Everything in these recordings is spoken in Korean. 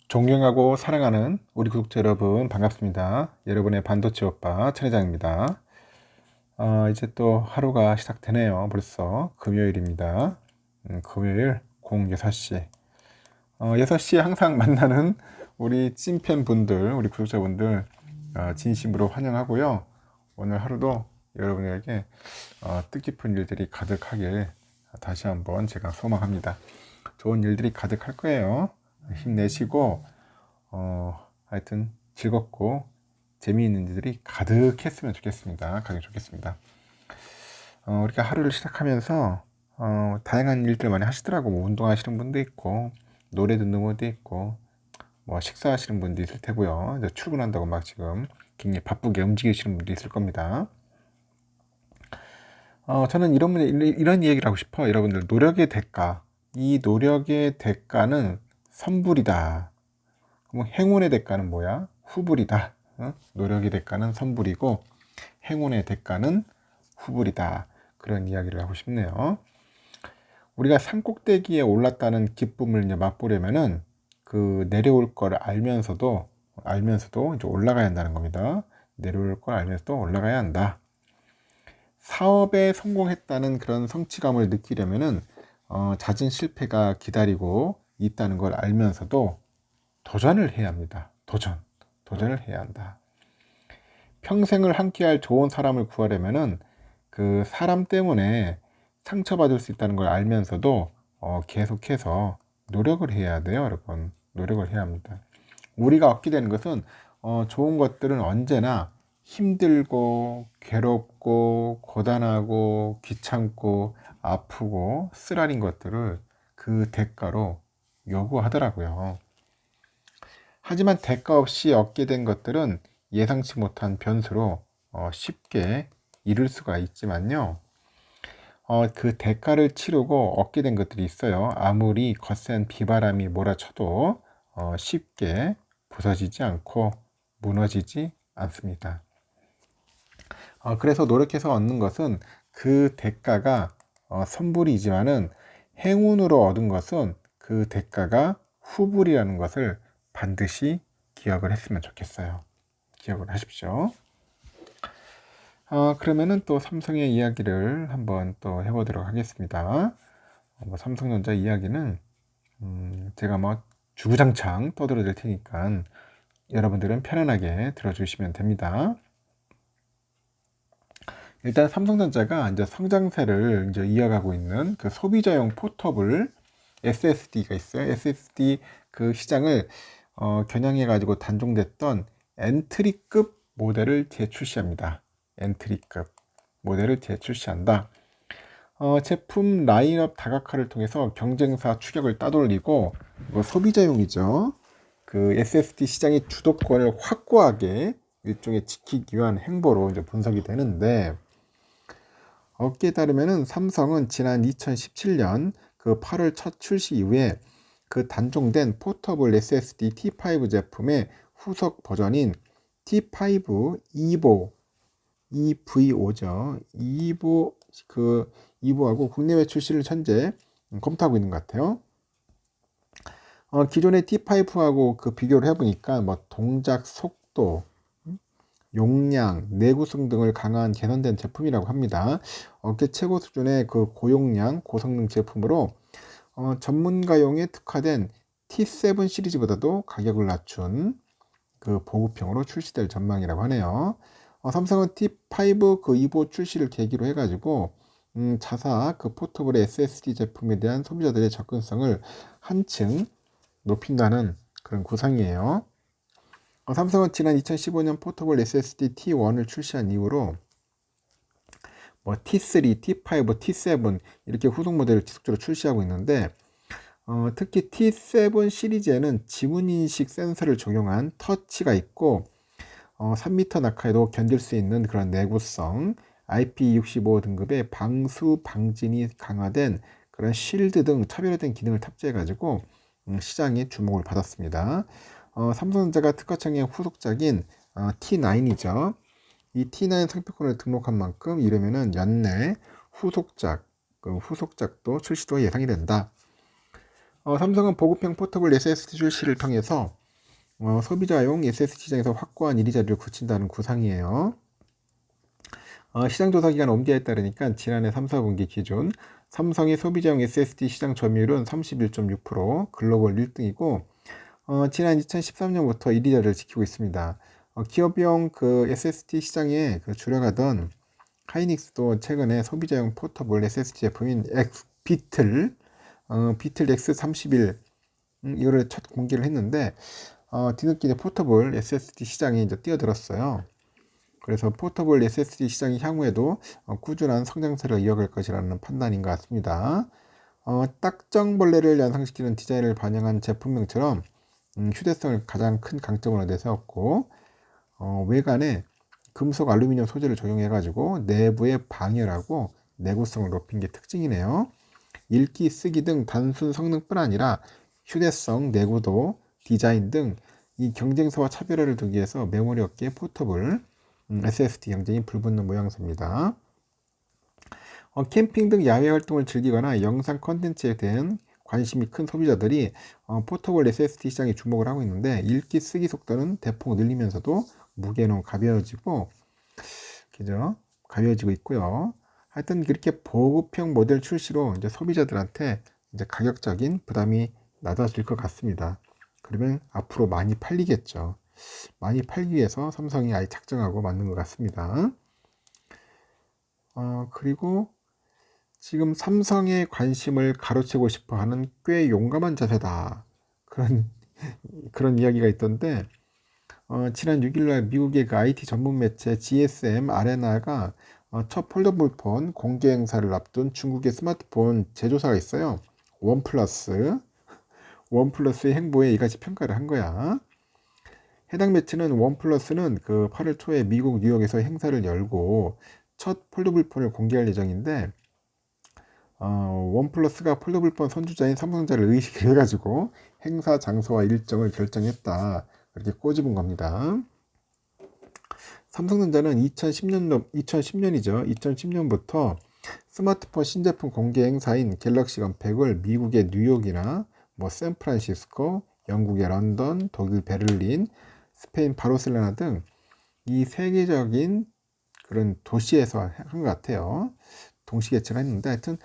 존경하고 사랑하는 우리 구독자 여러분 반갑습니다. 여러분의 반도체 오빠 천 회장입니다. 이제 또 하루가 시작되네요. 벌써 금요일입니다. 금요일 06시 6시에 항상 만나는 우리 찐팬분들, 우리 구독자분들 진심으로 환영하고요. 오늘 하루도 여러분에게 뜻깊은 일들이 가득하길 다시 한번 제가 소망합니다. 좋은 일들이 가득할 거예요. 힘내시고 하여튼 즐겁고 재미있는 일들이 가득했으면 좋겠습니다. 우리가 하루를 시작하면서 다양한 일들 많이 하시더라고. 뭐 운동하시는 분도 있고 노래 듣는 분도 있고 뭐 식사하시는 분도 있을 테고요. 이제 출근한다고 막 지금 굉장히 바쁘게 움직이시는 분도 있을 겁니다. 저는 이런 이야기를 하고 싶어. 여러분들, 노력의 대가, 이 노력의 대가는 선불이다. 그럼 행운의 대가는 뭐야? 후불이다. 노력의 대가는 선불이고 행운의 대가는 후불이다. 그런 이야기를 하고 싶네요. 우리가 산꼭대기에 올랐다는 기쁨을 이제 맛보려면은 그 내려올 걸 알면서도 이제 올라가야 한다는 겁니다. 내려올 걸 알면서도 올라가야 한다. 사업에 성공했다는 그런 성취감을 느끼려면은 잦은 실패가 기다리고 있다는 걸 알면서도 도전을 해야 합니다. 도전을 해야 한다. 평생을 함께할 좋은 사람을 구하려면은 그 사람 때문에 상처받을 수 있다는 걸 알면서도 계속해서 노력을 해야 돼요, 여러분. 노력을 해야 합니다. 우리가 얻게 되는 것은 좋은 것들은 언제나 힘들고 괴롭고 고단하고 귀찮고 아프고 쓰라린 것들을 그 대가로 요구하더라고요. 하지만 대가 없이 얻게 된 것들은 예상치 못한 변수로 쉽게 잃을 수가 있지만요. 그 대가를 치르고 얻게 된 것들이 있어요. 아무리 거센 비바람이 몰아쳐도 쉽게 부서지지 않고 무너지지 않습니다. 그래서 노력해서 얻는 것은 그 대가가 선불이지만은 행운으로 얻은 것은 그 대가가 후불이라는 것을 반드시 기억을 했으면 좋겠어요. 기억을 하십시오. 그러면은 또 삼성의 이야기를 한번 또 해보도록 하겠습니다. 삼성전자 이야기는 제가 뭐 주구장창 떠들어 드릴 테니까 여러분들은 편안하게 들어주시면 됩니다. 일단 삼성전자가 이제 성장세를 이제 이어가고 있는 그 소비자용 포터블 SSD가 있어요. SSD 그 시장을 겨냥해 가지고 단종됐던 엔트리급 모델을 재출시합니다. 엔트리급 모델을 재출시한다. 제품 라인업 다각화를 통해서 경쟁사 추격을 따돌리고, 이거 소비자용이죠. 그 SSD 시장의 주도권을 확고하게 일종의 지키기 위한 행보로 이제 분석이 되는데, 업계에 따르면은 삼성은 지난 2017년 그 8월 첫 출시 이후에 그 단종된 포터블 SSD T5 제품의 후속 버전인 T5 EVO, EVO죠. EVO하고 국내외 출시를 현재 검토하고 있는 것 같아요. 기존의 T5하고 그 비교를 해보니까 뭐 동작 속도, 용량, 내구성 등을 강화한 개선된 제품이라고 합니다. 업계 최고 수준의 그 고용량, 고성능 제품으로 전문가용에 특화된 T7 시리즈보다도 가격을 낮춘 그 보급형으로 출시될 전망이라고 하네요. 삼성은 T5 그 EVO 출시를 계기로 해가지고 자사 그 포터블 SSD 제품에 대한 소비자들의 접근성을 한층 높인다는 그런 구상이에요. 삼성은 지난 2015년 포터블 SSD T1을 출시한 이후로 뭐 T3, T5, T7 이렇게 후속 모델을 지속적으로 출시하고 있는데 특히 T7 시리즈에는 지문인식 센서를 적용한 터치가 있고 3m 낙하에도 견딜 수 있는 그런 내구성, IP65 등급의 방수 방진이 강화된 그런 실드 등 차별화된 기능을 탑재해가지고 시장의 주목을 받았습니다. 삼성전자가 특허청의 후속작인 T9이죠. 이 T9 상표권을 등록한 만큼 이르면은 연내 후속작도 출시도 예상이 된다. 삼성은 보급형 포터블 SSD 출시를 통해서 소비자용 SSD 시장에서 확고한 1위 자리를 굳힌다는 구상이에요. 시장 조사 기관 옴디아에 따르니까 지난해 3, 4분기 기준 삼성의 소비자용 SSD 시장 점유율은 31.6%, 글로벌 1등이고 지난 2013년부터 1위 자리를 지키고 있습니다. 기업용 그 SSD 시장에 그 주력하던 하이닉스도 최근에 소비자용 포터블 SSD 제품인 비틀 X31 이거를 첫 공개를 했는데 뒤늦게 포터블 SSD 시장에 이제 뛰어들었어요. 그래서 포터블 SSD 시장이 향후에도 꾸준한 성장세를 이어갈 것이라는 판단인 것 같습니다. 딱정벌레를 연상시키는 디자인을 반영한 제품명처럼 휴대성을 가장 큰 강점으로 내세웠고 외관에 금속 알루미늄 소재를 적용해가지고 내부의 방열하고 내구성을 높인 게 특징이네요. 읽기, 쓰기 등 단순 성능뿐 아니라 휴대성, 내구도, 디자인 등 이 경쟁사와 차별화를 두기 위해서 메모리 업계의 포터블 SSD 경쟁이 불붙는 모양새입니다. 캠핑 등 야외 활동을 즐기거나 영상 컨텐츠에 대한 관심이 큰 소비자들이 포터블 SSD 시장에 주목을 하고 있는데 읽기, 쓰기 속도는 대폭 늘리면서도 무게는 가벼워지고 그죠? 가벼워지고 있고요. 하여튼 그렇게 보급형 모델 출시로 이제 소비자들한테 이제 가격적인 부담이 낮아질 것 같습니다. 그러면 앞으로 많이 팔리겠죠. 많이 팔기 위해서 삼성이 아예 작정하고 만든 것 같습니다. 그리고 지금 삼성의 관심을 가로채고 싶어 하는 꽤 용감한 자세다. 그런 이야기가 있던데, 지난 6일날 미국의 그 IT 전문 매체 GSM 아레나가 첫 폴더블 폰 공개 행사를 앞둔 중국의 스마트폰 제조사가 있어요. 원플러스의 행보에 이같이 평가를 한 거야. 해당 매체는 원플러스는 그 8월 초에 미국 뉴욕에서 행사를 열고 첫 폴더블 폰을 공개할 예정인데 원플러스가 폴더블폰 선주자인 삼성전자를 의식을 해가지고 행사 장소와 일정을 결정했다. 이렇게 꼬집은 겁니다. 삼성전자는 2010년부터 스마트폰 신제품 공개 행사인 갤럭시 언팩을 미국의 뉴욕이나 샌프란시스코, 영국의 런던, 독일 베를린, 스페인 바르셀로나 등 이 세계적인 그런 도시에서 한 것 같아요. 동시 개최를 했는데 하여튼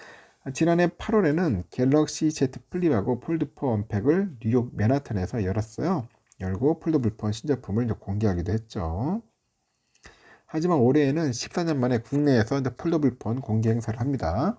지난해 8월에는 갤럭시 Z 플립하고 폴드4 언팩을 뉴욕 맨하탄에서 열고 폴더블폰 신제품을 공개하기도 했죠. 하지만 올해에는 14년 만에 국내에서 폴더블폰 공개 행사를 합니다.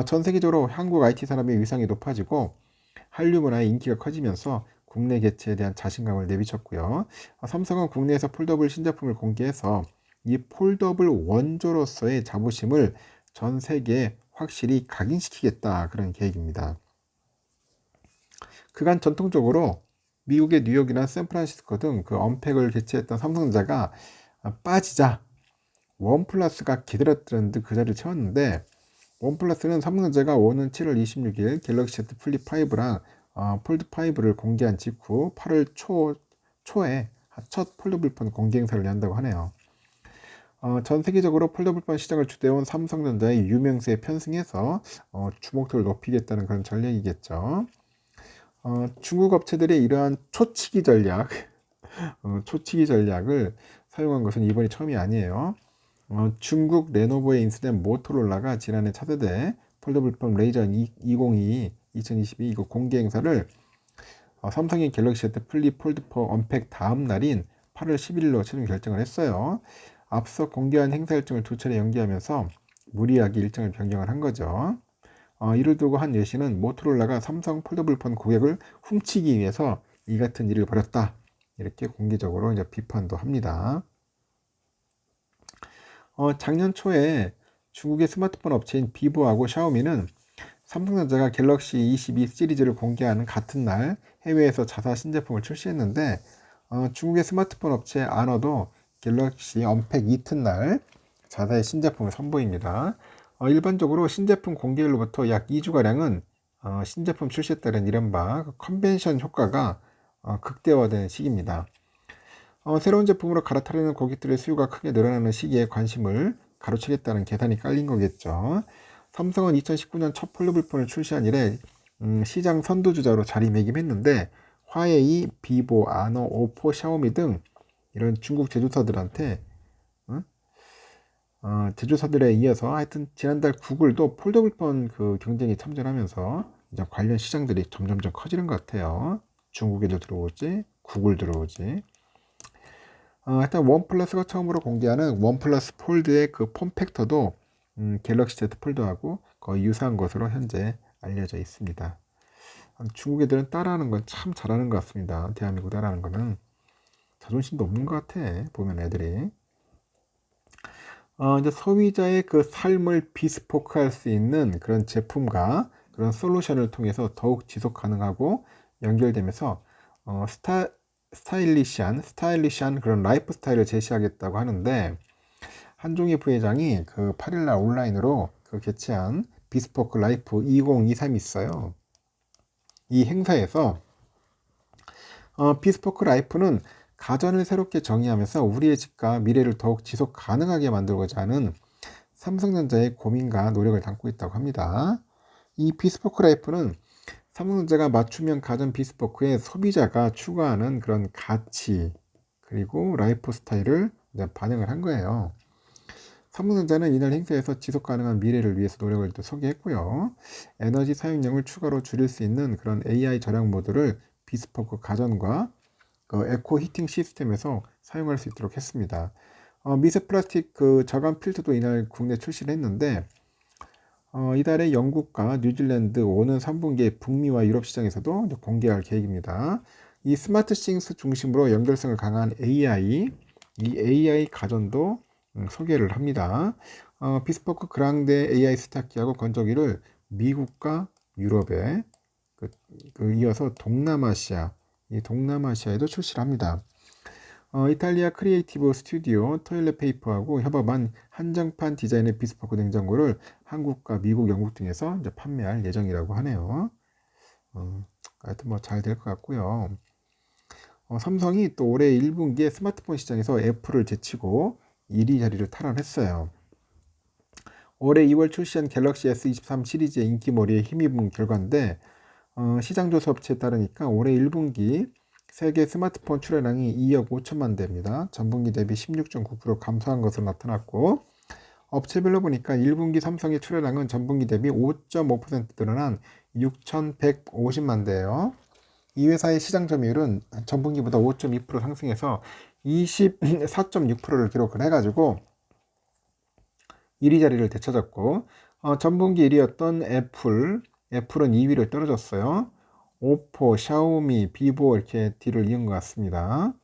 전 세계적으로 한국 IT 산업의 위상이 높아지고 한류 문화의 인기가 커지면서 국내 개최에 대한 자신감을 내비쳤고요. 삼성은 국내에서 폴더블 신제품을 공개해서 이 폴더블 원조로서의 자부심을 전 세계에 확실히 각인시키겠다 그런 계획입니다. 그간 전통적으로 미국의 뉴욕이나 샌프란시스코 등 그 언팩을 개최했던 삼성전자가 빠지자 원플러스가 기다렸던 듯 그 자리를 채웠는데 원플러스는 삼성전자가 오는 7월 26일 갤럭시 Z 플립 5랑 폴드 5를 공개한 직후 8월 초에 첫 폴더블폰 공개 행사를 연다고 하네요. 전 세계적으로 폴더블폰 시장을 주도해온 삼성전자의 유명세에 편승해서 주목도를 높이겠다는 그런 전략이겠죠. 중국 업체들의 이러한 초치기 전략을 사용한 것은 이번이 처음이 아니에요. 중국 레노버에 인수된 모토로라가 지난해 차세대 폴더블폰 레이저 2022 이거 공개 행사를 삼성의 갤럭시 Z 플립 폴드4 언팩 다음 날인 8월 11일로 최종 결정을 했어요. 앞서 공개한 행사 일정을 두 차례 연기하면서 무리하게 일정을 변경을 한 거죠. 이를 두고 한 여신은 모토로라가 삼성 폴더블폰 고객을 훔치기 위해서 이 같은 일을 벌였다. 이렇게 공개적으로 이제 비판도 합니다. 작년 초에 중국의 스마트폰 업체인 비보하고 샤오미는 삼성전자가 갤럭시 22 시리즈를 공개하는 같은 날 해외에서 자사 신제품을 출시했는데 중국의 스마트폰 업체 아너도 갤럭시 언팩 이튿날 자사의 신제품을 선보입니다. 일반적으로 신제품 공개일로부터 약 2주가량은 신제품 출시에 따른 이른바 컨벤션 효과가 극대화된 시기입니다. 새로운 제품으로 갈아타려는 고객들의 수요가 크게 늘어나는 시기에 관심을 가로채겠다는 계산이 깔린 거겠죠. 삼성은 2019년 첫 폴더블폰을 출시한 이래 시장 선두주자로 자리매김했는데 화웨이, 비보, 아너, 오포, 샤오미 등 이런 중국 제조사들한테 제조사들에 이어서 하여튼 지난달 구글도 폴더블폰 그 경쟁에 참전하면서 이제 관련 시장들이 점점점 커지는 것 같아요. 중국에도 들어오지, 구글 들어오지. 일단 원 플러스가 처음으로 공개하는 원 플러스 폴드의 그 폼팩터도 갤럭시 Z 폴더하고 거의 유사한 것으로 현재 알려져 있습니다. 중국 애들은 따라하는 건 참 잘하는 것 같습니다. 대한민국 따라하는 거는 자존심도 없는 것 같아. 보면 애들이. 이제 소비자의 그 삶을 비스포크할 수 있는 그런 제품과 그런 솔루션을 통해서 더욱 지속 가능하고 연결되면서 스타일리시한 그런 라이프 스타일을 제시하겠다고 하는데, 한종희 부회장이 그 8일날 온라인으로 그 개최한 비스포크 라이프 2023이 있어요. 이 행사에서 비스포크 라이프는 가전을 새롭게 정의하면서 우리의 집과 미래를 더욱 지속 가능하게 만들고자 하는 삼성전자의 고민과 노력을 담고 있다고 합니다. 이 비스포크 라이프는 삼성전자가 맞춤형 가전 비스포크에 소비자가 추구하는 그런 가치 그리고 라이프 스타일을 반영을 한 거예요. 삼성전자는 이날 행사에서 지속 가능한 미래를 위해서 노력을 또 소개했고요. 에너지 사용량을 추가로 줄일 수 있는 그런 AI 절약 모드를 비스포크 가전과 그 에코 히팅 시스템에서 사용할 수 있도록 했습니다. 미세 플라스틱 그 저감 필터도 이날 국내 출시를 했는데, 이달에 영국과 뉴질랜드 오는 3분기에 북미와 유럽 시장에서도 공개할 계획입니다. 이 스마트 싱스 중심으로 연결성을 강한 AI, 이 AI 가전도 소개를 합니다. 비스포크 그랑데 AI 스타키하고 건조기를 미국과 유럽에 이어서 이 동남아시아에도 출시를 합니다. 이탈리아 크리에이티브 스튜디오 토일렛 페이퍼하고 협업한 한정판 디자인의 비스포크 냉장고를 한국과 미국, 영국 등에서 이제 판매할 예정이라고 하네요. 하여튼 뭐 잘 될 것 같고요. 삼성이 또 올해 1분기에 스마트폰 시장에서 애플을 제치고 1위 자리를 탈환했어요. 올해 2월 출시한 갤럭시 S23 시리즈의 인기몰이에 힘입은 결과인데, 시장 조사 업체에 따르니까 올해 1분기 세계 스마트폰 출하량이 2억 5천만 대입니다. 전분기 대비 16.9% 감소한 것으로 나타났고, 업체별로 보니까 1분기 삼성의 출하량은 전분기 대비 5.5% 늘어난 6,150만 대예요. 이 회사의 시장 점유율은 전분기보다 5.2% 상승해서 24.6%를 기록을 해가지고 1위 자리를 되찾았고, 전분기 1위였던 애플은 2위로 떨어졌어요. 오포, 샤오미, 비보 이렇게 뒤를 이은 것 같습니다.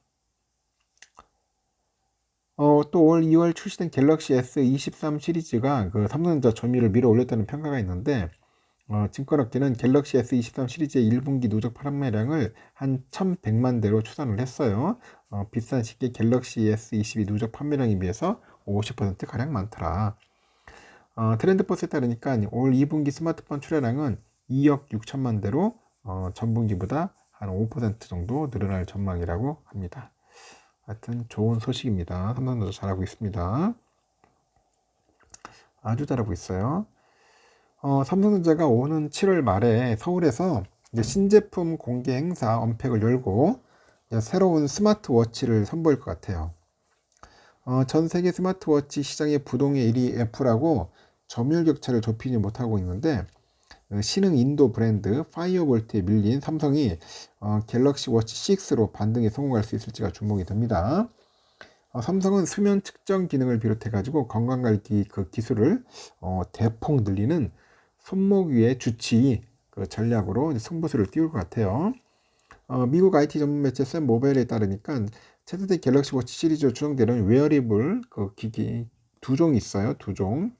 또 올 2월 출시된 갤럭시 S23 시리즈가 그 삼성전자 점유율을 밀어 올렸다는 평가가 있는데, 증권업계는 갤럭시 S23 시리즈의 1분기 누적 판매량을 한 1100만 대로 추산을 했어요. 비싼 시기에 갤럭시 S22 누적 판매량에 비해서 50%가량 많더라. 트렌드포스에 따르니까 올 2분기 스마트폰 출하량은 2억 6천만 대로 전분기보다 한 5% 정도 늘어날 전망이라고 합니다. 하여튼 좋은 소식입니다. 삼성전자 잘하고 있습니다. 아주 잘하고 있어요. 삼성전자가 오는 7월 말에 서울에서 신제품 공개 행사 언팩을 열고 새로운 스마트워치를 선보일 것 같아요. 전 세계 스마트워치 시장의 부동의 1위 애플하고 점유율 격차를 좁히지 못하고 있는데, 신흥 인도 브랜드 파이어볼트에 밀린 삼성이 갤럭시 워치 6로 반등에 성공할 수 있을지가 주목이 됩니다. 삼성은 수면 측정 기능을 비롯해 가지고 건강관리 그 기술을 대폭 늘리는 손목 위의 주치 그 전략으로 승부수를 띄울 것 같아요. 미국 IT 전문 매체 샘 모바일에 따르니까 차세대 갤럭시 워치 시리즈로 추정되는 웨어리블 그 기기 두 종이 있어요. 두 종.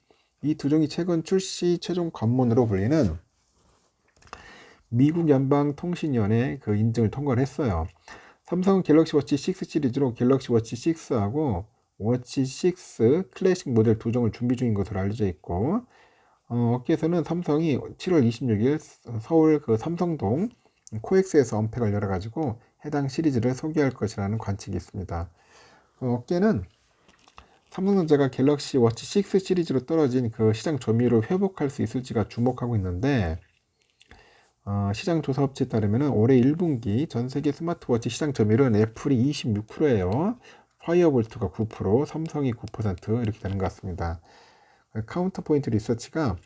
이 두 종이 최근 출시 최종 관문으로 불리는 미국 연방통신위원회 그 인증을 통과를 했어요. 삼성은 갤럭시 워치 6 시리즈로 갤럭시 워치 6하고 워치 6 클래식 모델 두 종을 준비 중인 것으로 알려져 있고, 업계에서는 삼성이 7월 26일 서울 그 삼성동 코엑스에서 언팩을 열어가지고 해당 시리즈를 소개할 것이라는 관측이 있습니다. 업계는 삼성전자가 갤럭시 워치 6 시리즈로 떨어진 그 시장 점유율을 회복할 수 있을지가 주목하고 있는데, 시장 조사 업체에 따르면 올해 1분기 전 세계 스마트워치 시장 점유율은 애플이 26%예요. 파이어볼트가 9%, 삼성이 9% 이렇게 되는 것 같습니다. 카운터포인트 리서치가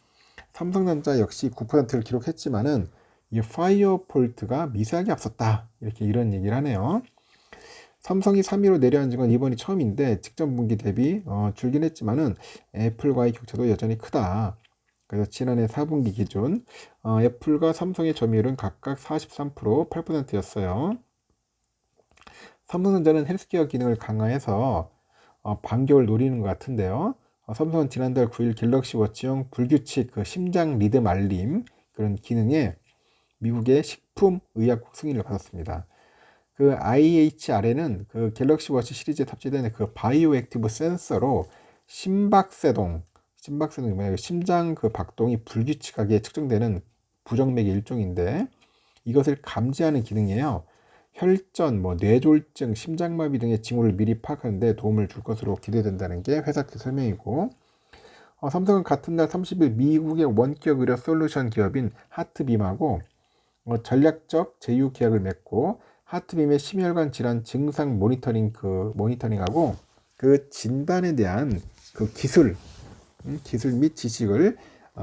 삼성전자 역시 9%를 기록했지만은 이 파이어볼트가 미세하게 앞섰다. 이렇게 이런 얘기를 하네요. 삼성이 3위로 내려앉은 건 이번이 처음인데 직전 분기 대비 줄긴 했지만은 애플과의 격차도 여전히 크다. 그래서 지난해 4분기 기준 애플과 삼성의 점유율은 각각 43%, 8%였어요. 삼성전자는 헬스케어 기능을 강화해서 반격을 노리는 것 같은데요. 삼성은 지난달 9일 갤럭시 워치용 불규칙 그 심장 리듬 알림 그런 기능에 미국의 식품의약국 승인을 받았습니다. 그 IHR에는 그 갤럭시 워치 시리즈에 탑재되는 그 바이오 액티브 센서로 심박세동이 뭐냐, 심장 그 박동이 불규칙하게 측정되는 부정맥의 일종인데 이것을 감지하는 기능이에요. 혈전, 뇌졸중, 심장마비 등의 징후를 미리 파악하는 데 도움을 줄 것으로 기대된다는 게 회사 측 설명이고 삼성은 같은 날 30일 미국의 원격 의료 솔루션 기업인 하트빔하고 전략적 제휴 계약을 맺고 하트빔의 심혈관 질환 증상 모니터링하고 그 진단에 대한 그 기술 및 지식을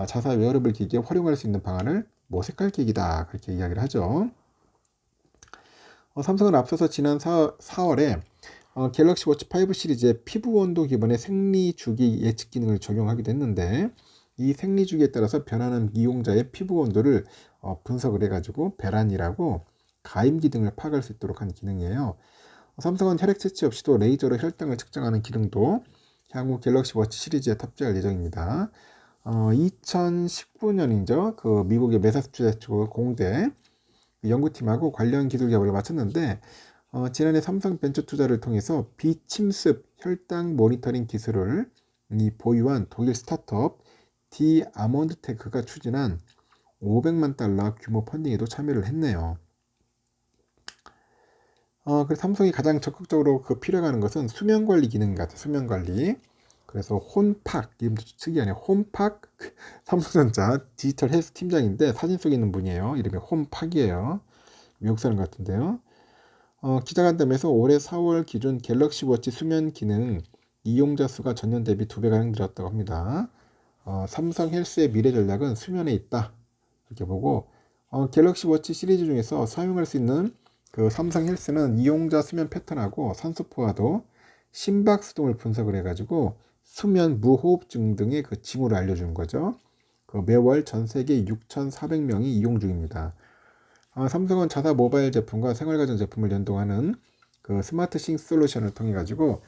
자사 웨어러블 기기에 활용할 수 있는 방안을 모색할 계획이다. 그렇게 이야기를 하죠. 삼성은 앞서서 지난 4월에 갤럭시 워치 5 시리즈의 피부 온도 기반의 생리 주기 예측 기능을 적용하기도 했는데 이 생리 주기에 따라서 변하는 이용자의 피부 온도를 분석을 해가지고 배란이라고 가임기 등을 파악할 수 있도록 한 기능이에요. 삼성은 혈액 채취 없이도 레이저로 혈당을 측정하는 기능도 향후 갤럭시 워치 시리즈에 탑재할 예정입니다. 2019년이죠. 그 미국의 매사추세츠 공대 연구팀하고 관련 기술 개발을 마쳤는데 지난해 삼성 벤처 투자를 통해서 비침습 혈당 모니터링 기술을 보유한 독일 스타트업 디아몬드테크가 추진한 500만 달러 규모 펀딩에도 참여를 했네요. 그래서 삼성이 가장 적극적으로 필요로 하는 것은 수면 관리 기능 같아요. 수면 관리. 그래서 혼팍, 이름도 특이하네요. 혼팍 삼성전자 디지털 헬스 팀장인데 사진 속에 있는 분이에요. 이름이 혼팍이에요. 미국 사람 같은데요. 기자간담회에서 올해 4월 기준 갤럭시 워치 수면 기능 이용자 수가 전년 대비 2배가량 늘었다고 합니다. 삼성 헬스의 미래 전략은 수면에 있다. 이렇게 보고 갤럭시 워치 시리즈 중에서 사용할 수 있는 그 삼성 헬스는 이용자 수면 패턴하고 산소 포화도, 심박 수동을 분석을 해가지고 수면 무호흡증 등의 그 징후를 알려주는 거죠. 매월 전 세계 6,400명이 이용 중입니다. 삼성은 자사 모바일 제품과 생활가전 제품을 연동하는 그 스마트싱 솔루션을 통해 가지고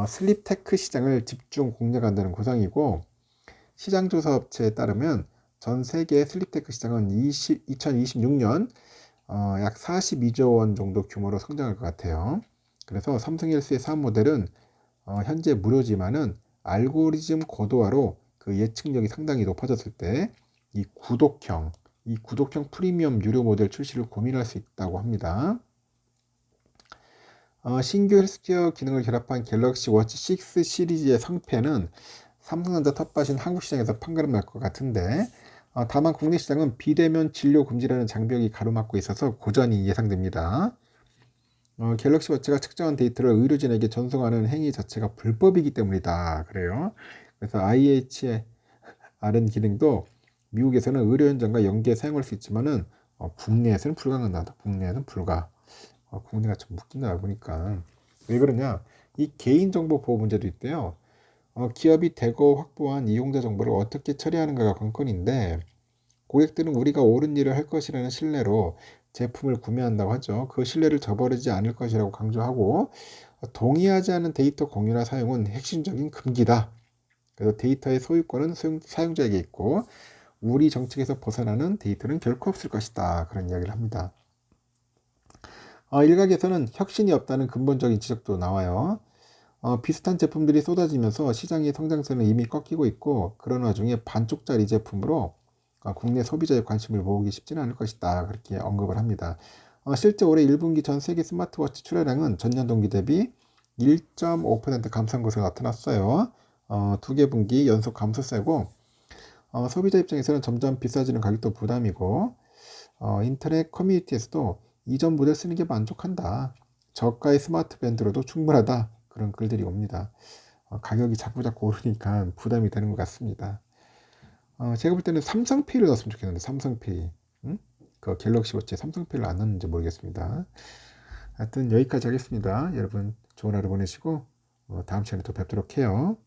슬립 테크 시장을 집중 공략한다는 구상이고 시장 조사 업체에 따르면 전 세계 슬립 테크 시장은 2026년 약 42조 원 정도 규모로 성장할 것 같아요. 그래서 삼성 헬스의 사업 모델은 현재 무료지만은 알고리즘 고도화로 그 예측력이 상당히 높아졌을 때 이 구독형 프리미엄 유료 모델 출시를 고민할 수 있다고 합니다. 신규 헬스케어 기능을 결합한 갤럭시 워치 6 시리즈의 상패는 삼성전자 텃밭인 한국 시장에서 판가름 날 것 같은데 다만 국내 시장은 비대면 진료 금지라는 장벽이 가로막고 있어서 고전이 예상됩니다. 갤럭시 워치가 측정한 데이터를 의료진에게 전송하는 행위 자체가 불법이기 때문이다. 그래요. 그래서 IHRN 기능도 미국에서는 의료 현장과 연계해 사용할 수 있지만은 국내에서는 불가능하다. 국내에는 불가. 국내가 좀 웃긴다 보니까 왜 그러냐? 이 개인정보 보호 문제도 있대요. 기업이 대거 확보한 이용자 정보를 어떻게 처리하는가가 관건인데 고객들은 우리가 옳은 일을 할 것이라는 신뢰로 제품을 구매한다고 하죠. 그 신뢰를 저버리지 않을 것이라고 강조하고 동의하지 않은 데이터 공유나 사용은 핵심적인 금기다. 그래서 데이터의 소유권은 사용자에게 있고 우리 정책에서 벗어나는 데이터는 결코 없을 것이다. 그런 이야기를 합니다. 일각에서는 혁신이 없다는 근본적인 지적도 나와요. 비슷한 제품들이 쏟아지면서 시장의 성장세는 이미 꺾이고 있고 그런 와중에 반쪽짜리 제품으로 국내 소비자의 관심을 모으기 쉽지는 않을 것이다. 그렇게 언급을 합니다. 실제 올해 1분기 전 세계 스마트워치 출하량은 전년 동기 대비 1.5% 감소한 것으로 나타났어요. 두 개 분기 연속 감소세고 소비자 입장에서는 점점 비싸지는 가격도 부담이고 인터넷 커뮤니티에서도 이전 모델 쓰는 게 만족한다. 저가의 스마트 밴드로도 충분하다. 그런 글들이 옵니다. 가격이 자꾸 오르니까 부담이 되는 것 같습니다. 제가 볼 때는 삼성페이를 넣었으면 좋겠는데, 삼성페이. 응? 그 갤럭시 워치에 삼성페이를 안 넣는지 모르겠습니다. 하여튼 여기까지 하겠습니다. 여러분 좋은 하루 보내시고 다음 시간에 또 뵙도록 해요.